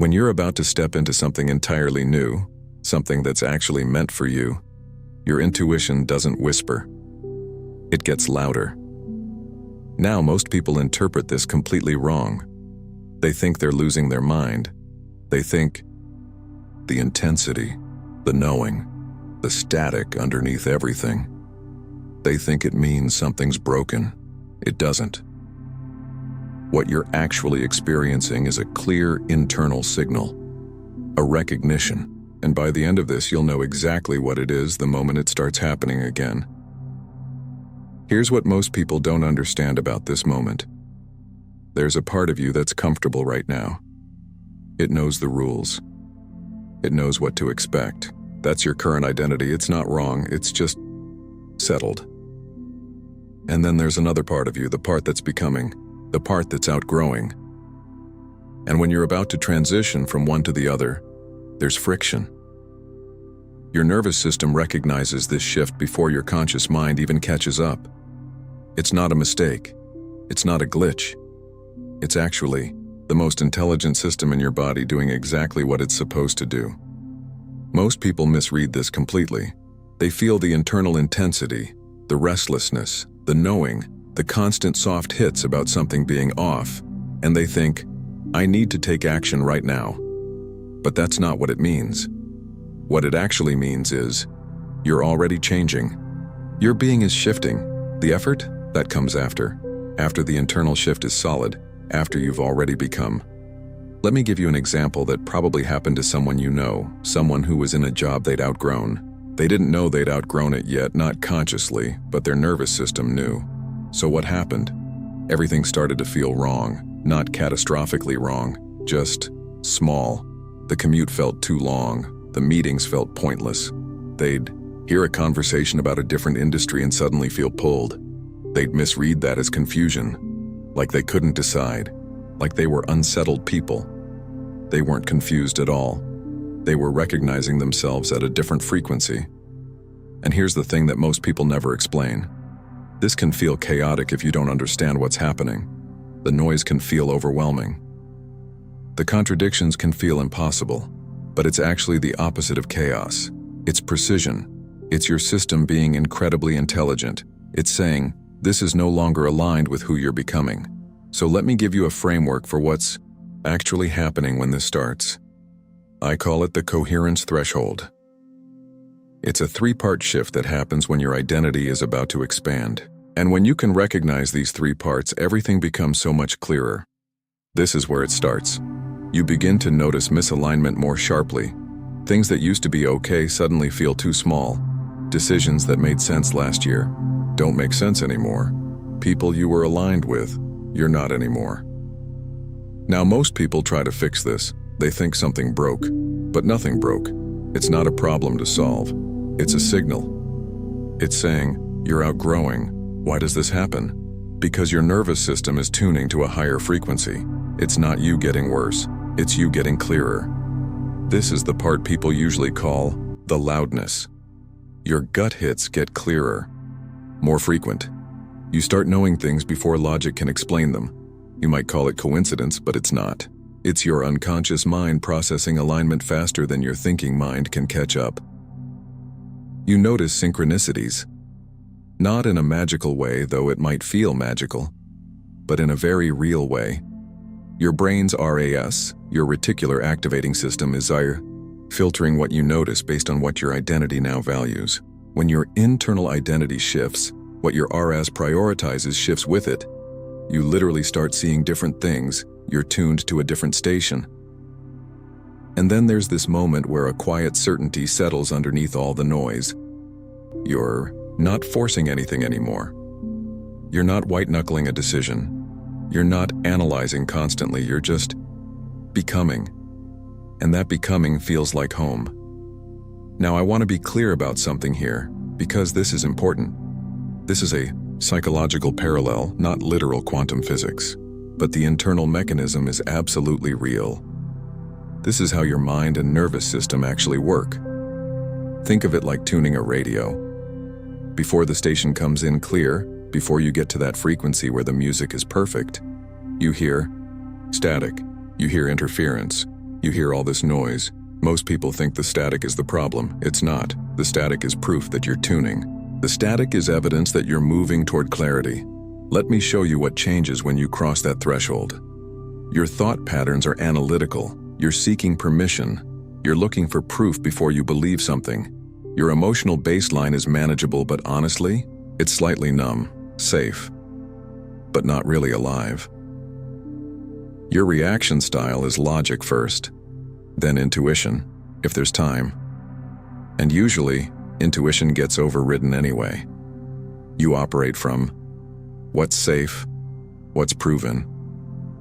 When you're about to step into something entirely new, something that's actually meant for you, your intuition doesn't whisper. It gets louder. Now most people interpret this completely wrong. They think they're losing their mind. They think the intensity, the knowing, the static underneath everything. They think it means something's broken. It doesn't. What you're actually experiencing is a clear internal signal, a recognition, and by the end of this you'll know exactly what it is the moment it starts happening again. Here's what most people don't understand about this moment. There's a part of you that's comfortable right now. It knows the rules. It knows what to expect. That's your current identity. It's not wrong, it's just settled. And then there's another part of you, the part that's becoming, the part that's outgrowing. And when you're about to transition from one to the other, there's friction. Your nervous system recognizes this shift before your conscious mind even catches up. It's not a mistake. It's not a glitch. It's actually the most intelligent system in your body doing exactly what it's supposed to do. Most people misread this completely. They feel the internal intensity, the restlessness, the knowing, the constant soft hits about something being off, and they think, I need to take action right now. But that's not what it means. What it actually means is, you're already changing. Your being is shifting. The effort, that comes after the internal shift is solid, after you've already become. Let me give you an example that probably happened to someone you know, someone who was in a job they'd outgrown. They didn't know they'd outgrown it yet, not consciously, but their nervous system knew. So what happened? Everything started to feel wrong, not catastrophically wrong, just small. The commute felt too long, the meetings felt pointless. They'd hear a conversation about a different industry and suddenly feel pulled. They'd misread that as confusion, like they couldn't decide, like they were unsettled people. They weren't confused at all. They were recognizing themselves at a different frequency. And here's the thing that most people never explain. This can feel chaotic if you don't understand what's happening. The noise can feel overwhelming. The contradictions can feel impossible, but it's actually the opposite of chaos. It's precision. It's your system being incredibly intelligent. It's saying, this is no longer aligned with who you're becoming. So let me give you a framework for what's actually happening when this starts. I call it the Coherence Threshold. It's a three-part shift that happens when your identity is about to expand. And when you can recognize these three parts, everything becomes so much clearer. This is where it starts. You begin to notice misalignment more sharply. Things that used to be okay suddenly feel too small. Decisions that made sense last year don't make sense anymore. People you were aligned with, you're not anymore. Now most people try to fix this. They think something broke, but nothing broke. It's not a problem to solve. It's a signal. It's saying, you're outgrowing. Why does this happen? Because your nervous system is tuning to a higher frequency. It's not you getting worse. It's you getting clearer. This is the part people usually call the loudness. Your gut hits get clearer, more frequent. You start knowing things before logic can explain them. You might call it coincidence, but it's not. It's your unconscious mind processing alignment faster than your thinking mind can catch up. You notice synchronicities. Not in a magical way, though it might feel magical, but in a very real way. Your brain's RAS, your reticular activating system, is filtering what you notice based on what your identity now values. When your internal identity shifts, what your RAS prioritizes shifts with it. You literally start seeing different things. You're tuned to a different station. And then there's this moment where a quiet certainty settles underneath all the noise. You're not forcing anything anymore. You're not white-knuckling a decision. You're not analyzing constantly, you're just becoming. And that becoming feels like home. Now I want to be clear about something here, because this is important. This is a psychological parallel, not literal quantum physics. But the internal mechanism is absolutely real. This is how your mind and nervous system actually work. Think of it like tuning a radio. Before the station comes in clear, before you get to that frequency where the music is perfect, you hear static, you hear interference, You hear all this noise. Most people think the static is the problem. It's not. The static is proof that you're tuning. The static is evidence that you're moving toward clarity. Let me show you what changes when you cross that threshold. Your thought patterns are analytical. You're seeking permission. You're looking for proof before you believe something. Your emotional baseline is manageable, but honestly, it's slightly numb, safe, but not really alive. Your reaction style is logic first, then intuition, if there's time. And usually, intuition gets overridden anyway. You operate from what's safe, what's proven,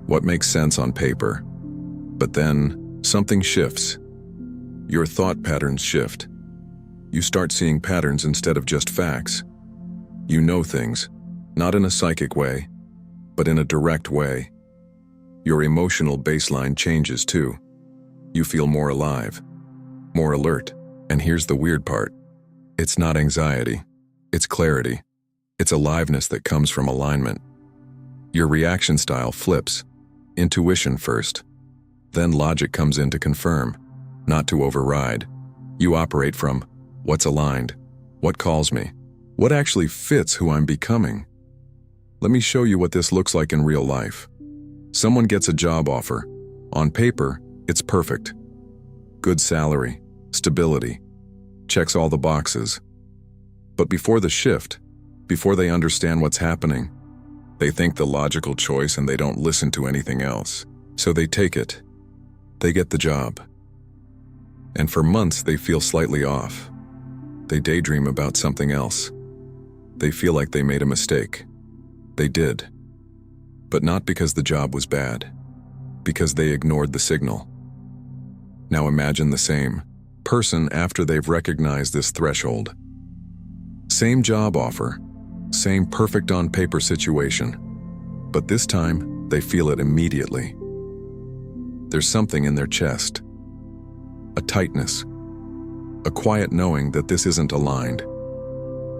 what makes sense on paper. But then, something shifts. Your thought patterns shift. You start seeing patterns instead of just facts. You know things, not in a psychic way, but in a direct way. Your emotional baseline changes too. You feel more alive, more alert. And here's the weird part. It's not anxiety. It's clarity. It's aliveness that comes from alignment. Your reaction style flips. Intuition first. Then logic comes in to confirm, not to override. You operate from what's aligned, what calls me, what actually fits who I'm becoming. Let me show you what this looks like in real life. Someone gets a job offer. On paper, it's perfect. Good salary, stability, checks all the boxes. But before the shift, before they understand what's happening, they think the logical choice and they don't listen to anything else. So they take it. They get the job. And for months they feel slightly off. They daydream about something else. They feel like they made a mistake. They did. But not because the job was bad. Because they ignored the signal. Now imagine the same person after they've recognized this threshold. Same job offer, same perfect on paper situation, but this time they feel it immediately. There's something in their chest, a tightness, a quiet knowing that this isn't aligned.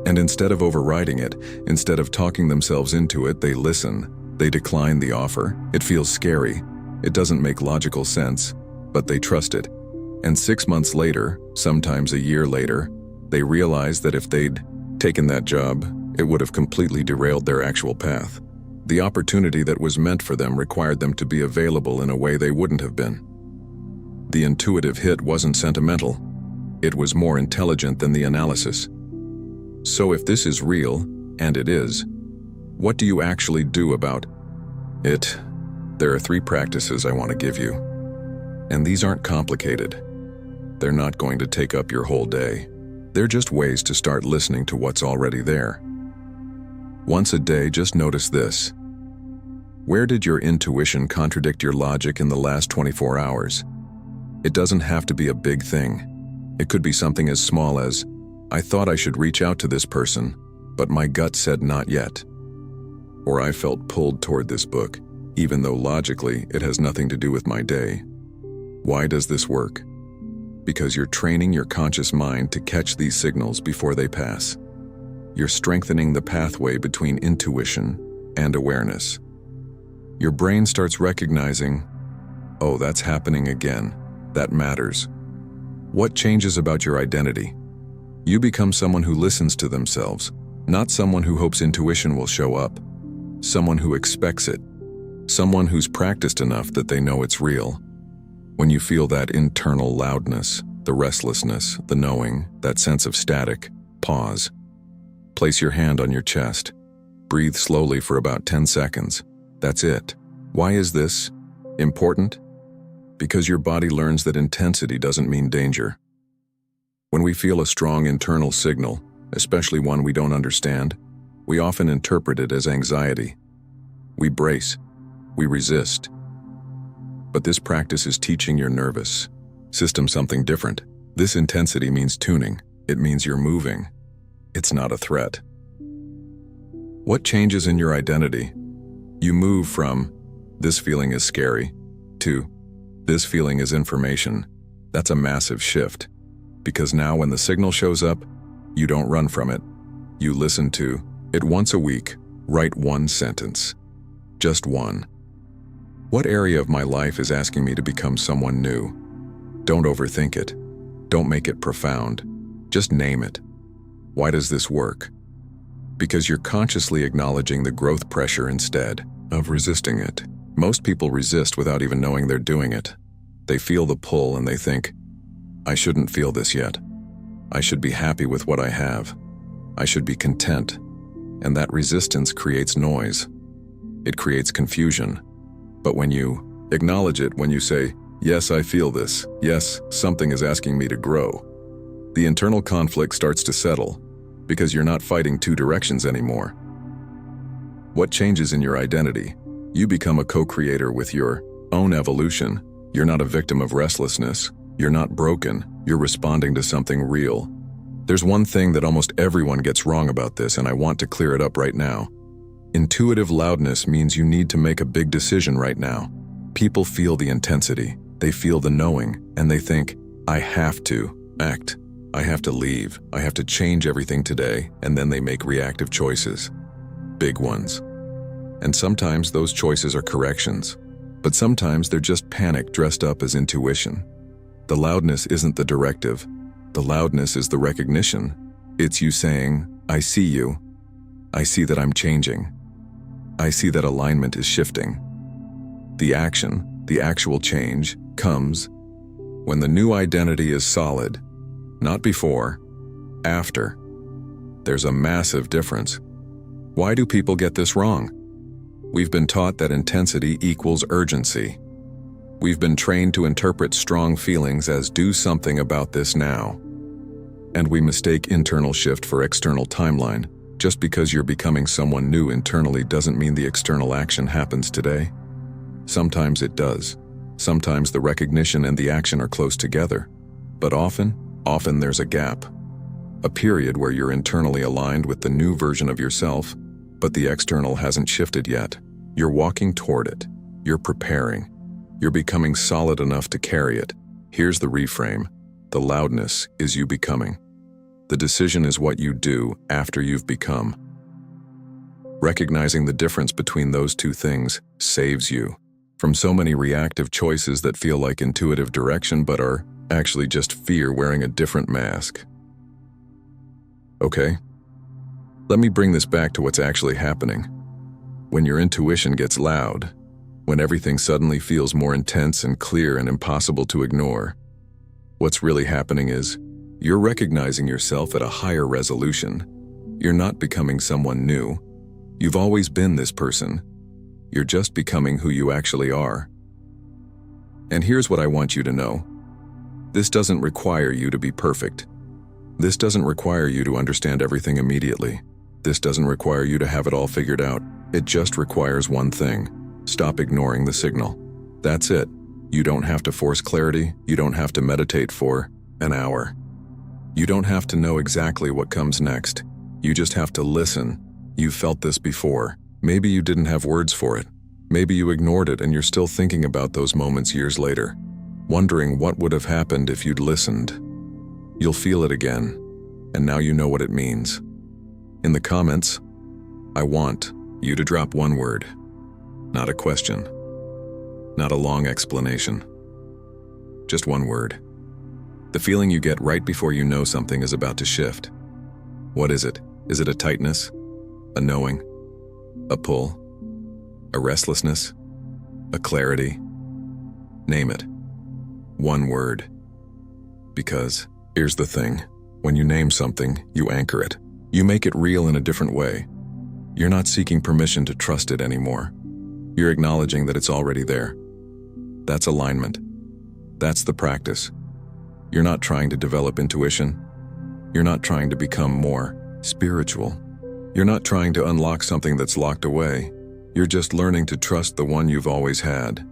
And instead of overriding it, instead of talking themselves into it, they listen, they decline the offer. It feels scary, it doesn't make logical sense, but they trust it. And 6 months later, sometimes a year later, they realize that if they'd taken that job, it would have completely derailed their actual path. The opportunity that was meant for them required them to be available in a way they wouldn't have been. The intuitive hit wasn't sentimental. It was more intelligent than the analysis. So if this is real, and it is, what do you actually do about it? There are 3 practices I want to give you. And these aren't complicated. They're not going to take up your whole day. They're just ways to start listening to what's already there. Once a day, just notice this. Where did your intuition contradict your logic in the last 24 hours? It doesn't have to be a big thing. It could be something as small as, I thought I should reach out to this person, but my gut said not yet. Or I felt pulled toward this book, even though logically it has nothing to do with my day. Why does this work? Because you're training your conscious mind to catch these signals before they pass. You're strengthening the pathway between intuition and awareness. Your brain starts recognizing, oh, that's happening again. That matters. What changes about your identity? You become someone who listens to themselves, not someone who hopes intuition will show up. Someone who expects it. Someone who's practiced enough that they know it's real. When you feel that internal loudness, the restlessness, the knowing, that sense of static, pause. Place your hand on your chest. Breathe slowly for about 10 seconds. That's it. Why is this important? Because your body learns that intensity doesn't mean danger. When we feel a strong internal signal, especially one we don't understand, we often interpret it as anxiety. We brace. We resist. But this practice is teaching your nervous system something different. This intensity means tuning. It means you're moving. It's not a threat. What changes in your identity? You move from, this feeling is scary, to, this feeling is information. That's a massive shift. Because now when the signal shows up, you don't run from it. You listen to it once a week. Write 1 sentence. Just one. What area of my life is asking me to become someone new? Don't overthink it. Don't make it profound. Just name it. Why does this work? Because you're consciously acknowledging the growth pressure instead of resisting it. Most people resist without even knowing they're doing it. They feel the pull and they think, I shouldn't feel this yet. I should be happy with what I have. I should be content. And that resistance creates noise. It creates confusion. But when you acknowledge it, when you say, yes, I feel this. Yes, something is asking me to grow. The internal conflict starts to settle because you're not fighting two directions anymore. What changes in your identity? You become a co-creator with your own evolution. You're not a victim of restlessness. You're not broken. You're responding to something real. There's one thing that almost everyone gets wrong about this, and I want to clear it up right now. Intuitive loudness means you need to make a big decision right now. People feel the intensity. They feel the knowing, and they think, I have to act. I have to leave. I have to change everything today, and then they make reactive choices. Big ones. And sometimes those choices are corrections, but sometimes they're just panic dressed up as intuition. The loudness isn't the directive. The loudness is the recognition. It's you saying, I see you. I see that I'm changing. I see that alignment is shifting. The action, the actual change, comes when the new identity is solid, not before, after. There's a massive difference. Why do people get this wrong? We've been taught that intensity equals urgency. We've been trained to interpret strong feelings as do something about this now. And we mistake internal shift for external timeline. Just because you're becoming someone new internally doesn't mean the external action happens today. Sometimes it does. Sometimes the recognition and the action are close together. But often there's a gap. A period where you're internally aligned with the new version of yourself, but the external hasn't shifted yet. You're walking toward it. You're preparing. You're becoming solid enough to carry it. Here's the reframe. The loudness is you becoming. The decision is what you do after you've become. Recognizing the difference between those two things saves you from so many reactive choices that feel like intuitive direction but are actually just fear wearing a different mask. Okay? Let me bring this back to what's actually happening. When your intuition gets loud, when everything suddenly feels more intense and clear and impossible to ignore, what's really happening is you're recognizing yourself at a higher resolution. You're not becoming someone new. You've always been this person. You're just becoming who you actually are. And here's what I want you to know. This doesn't require you to be perfect. This doesn't require you to understand everything immediately. This doesn't require you to have it all figured out. It just requires one thing. Stop ignoring the signal. That's it. You don't have to force clarity. You don't have to meditate for an hour. You don't have to know exactly what comes next. You just have to listen. You've felt this before. Maybe you didn't have words for it. Maybe you ignored it and you're still thinking about those moments years later, wondering what would have happened if you'd listened. You'll feel it again, and now you know what it means. In the comments, I want you to drop one word. Not a question. Not a long explanation. Just one word. The feeling you get right before you know something is about to shift. What is it? Is it a tightness? A knowing? A pull? A restlessness? A clarity? Name it. One word. Because here's the thing. When you name something, you anchor it. You make it real in a different way. You're not seeking permission to trust it anymore. You're acknowledging that it's already there. That's alignment. That's the practice. You're not trying to develop intuition. You're not trying to become more spiritual. You're not trying to unlock something that's locked away. You're just learning to trust the one you've always had.